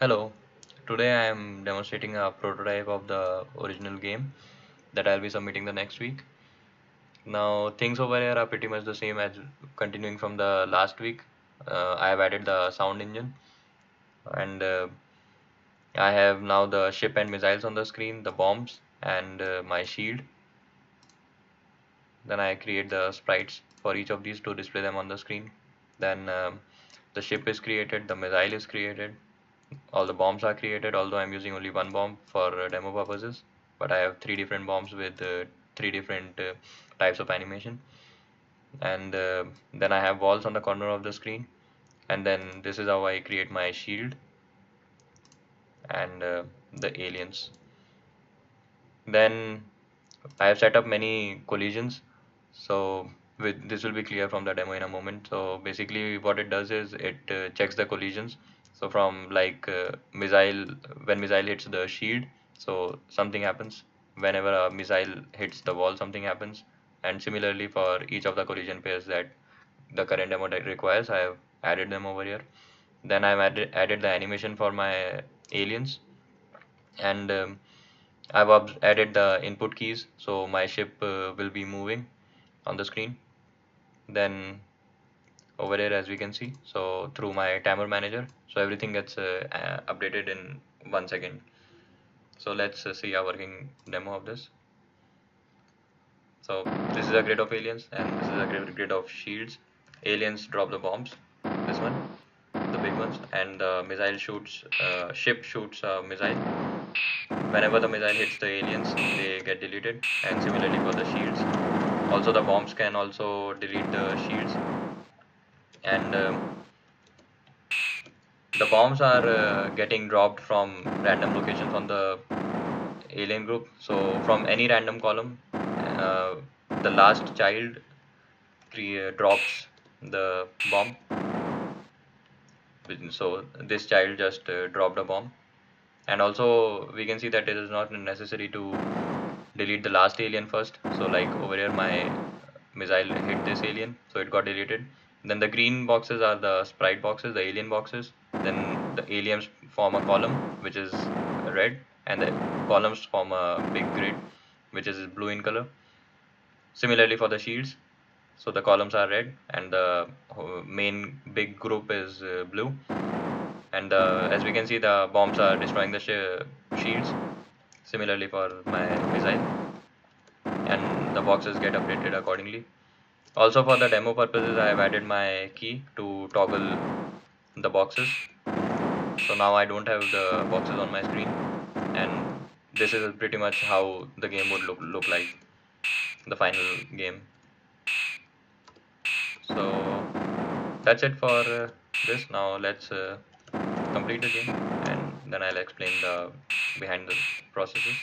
Hello, today I am demonstrating a prototype of the original game that I'll be submitting the next week. Now, things over here are pretty much the same as continuing from the last week. I have added the sound engine and I have now the ship and missiles on the screen, the bombs, and my shield. Then I create the sprites for each of these to display them on the screen. Then the ship is created, the missile is created, all the bombs are created, although I'm using only one bomb for demo purposes, but I have three different bombs with three different types of animation. And then I have walls on the corner of the screen, and then this is how I create my shield and the aliens. Then I have set up many collisions, so with this will be clear from the demo in a moment. So basically what it does is it checks the collisions. So from like missile, when missile hits the shield, so something happens. Whenever a missile hits the wall, something happens. And similarly for each of the collision pairs that the current demo that requires, I have added them over here. Then I've added the animation for my aliens, and I've added the input keys, so my ship will be moving on the screen. Then over here, as we can see, so through my timer manager, so everything gets updated in 1 second. So let's see a working demo of this. So this is a grid of aliens, and this is a grid of shields. Aliens drop the bombs, this one, the big ones, and the missile shoots, ship shoots a missile. Whenever the missile hits the aliens, they get deleted, and similarly for the shields. Also, the bombs can also delete the shields, and the bombs are getting dropped from random locations on the alien group. So, from any random column, the last child drops the bomb. So, this child just dropped a bomb. And also, we can see that it is not necessary to delete the last alien first. So like over here my missile hit this alien, so it got deleted. Then the green boxes are the sprite boxes, the alien boxes. Then the aliens form a column which is red, and the columns form a big grid which is blue in color. Similarly for the shields, so the columns are red and the main big group is blue. And as we can see, the bombs are destroying the shields. Similarly for my missile, and the boxes get updated accordingly. Also for the demo purposes, I have added my key to toggle the boxes. So now I don't have the boxes on my screen, and this is pretty much how the game would look like, the final game. So that's it for this. Now let's complete the game, and then I'll explain the behind the processes.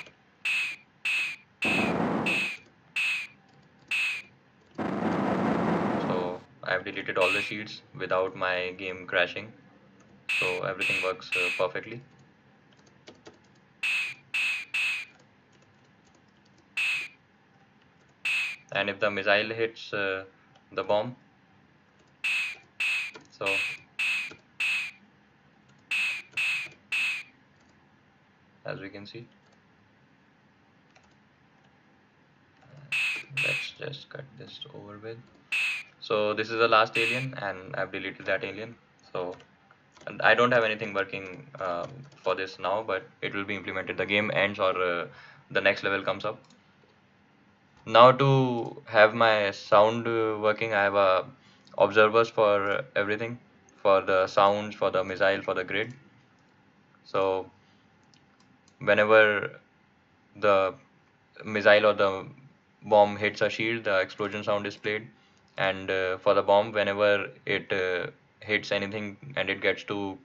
So I've deleted all the sheets without my game crashing, so everything works perfectly. And if the missile hits the bomb, so as we can see, let's just cut this over with. So this is the last alien, and I've deleted that alien. So and I don't have anything working for this now, but it will be implemented. The game ends or the next level comes up. Now to have my sound working, I have observers for everything, for the sounds, for the missile, for the grid. So whenever the missile or the bomb hits a shield, the explosion sound is played. And for the bomb, whenever it hits anything and it gets to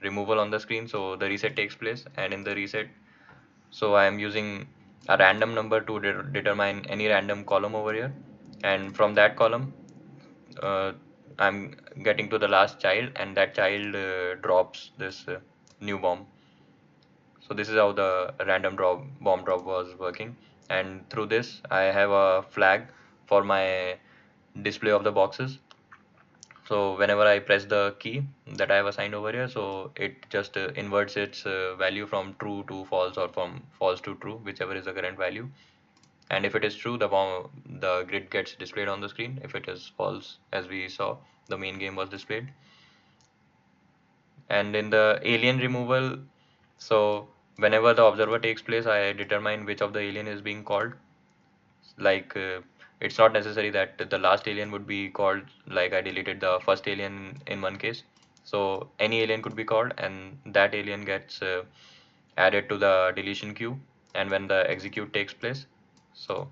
removal on the screen, so the reset takes place. And in the reset, so I am using a random number to determine any random column over here, and from that column uh, I'm getting to the last child, and that child drops this new bomb. So this is how the random bomb drop was working. And through this I have a flag for my display of the boxes. So whenever I press the key that I have assigned over here, so it just inverts its value from true to false, or from false to true, whichever is the current value. And if it is true, the grid gets displayed on the screen. If it is false, as we saw, the main game was displayed. And in the alien removal, so whenever the observer takes place, I determine which of the alien is being called. Like it's not necessary that the last alien would be called, like I deleted the first alien in one case. So any alien could be called, and that alien gets added to the deletion queue. And when the execute takes place, so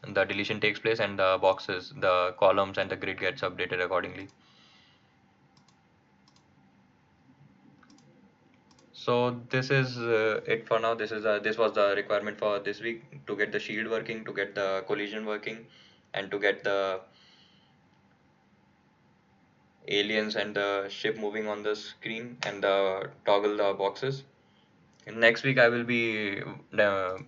the deletion takes place, and the boxes, the columns, and the grid gets updated accordingly. So this is it for now. This was the requirement for this week, to get the shield working, to get the collision working, and to get the aliens and the ship moving on the screen, and the toggle the boxes. And next week I will be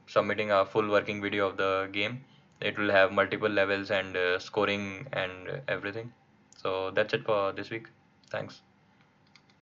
submitting a full working video of the game. It will have multiple levels and scoring and everything. So that's it for this week. Thanks.